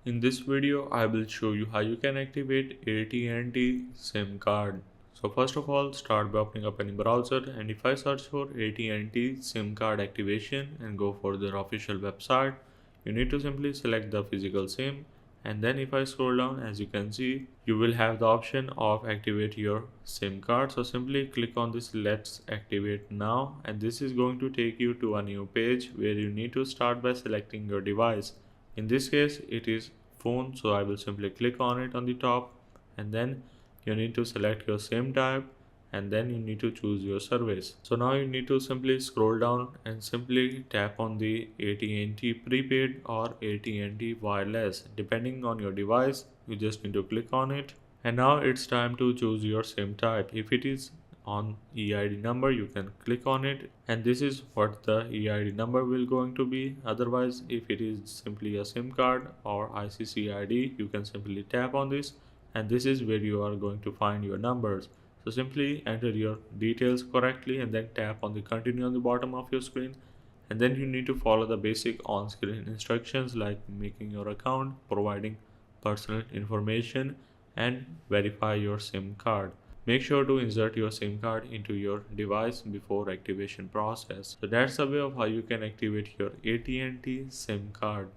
In this video, I will show you how you can activate AT&T Sim Card. So first of all, start by opening up any browser, and if I search for AT&T Sim Card activation and go for their official website, you need to simply select the physical SIM, and then if I scroll down, as you can see, you will have the option of activate your SIM card. So simply click on this let's activate now, and this is going to take you to a new page where you need to start by selecting your device. In this case it is phone, so I will simply click on it on the top, and then you need to select your SIM type, and then you need to choose your service. So now you need to simply scroll down and simply tap on the AT&T prepaid or AT&T wireless depending on your device. You just need to click on it, and now it's time to choose your SIM type. If it is on EID number, you can click on it, and this is what the EID number will going to be. Otherwise, if it is simply a SIM card or ICC ID, you can simply tap on this, and this is where you are going to find your numbers. So simply enter your details correctly and then tap on the continue on the bottom of your screen, and then you need to follow the basic on-screen instructions like making your account, providing personal information, and verify your SIM card. Make sure to insert your SIM card into your device before activation process. So that's a way of how you can activate your AT&T SIM card.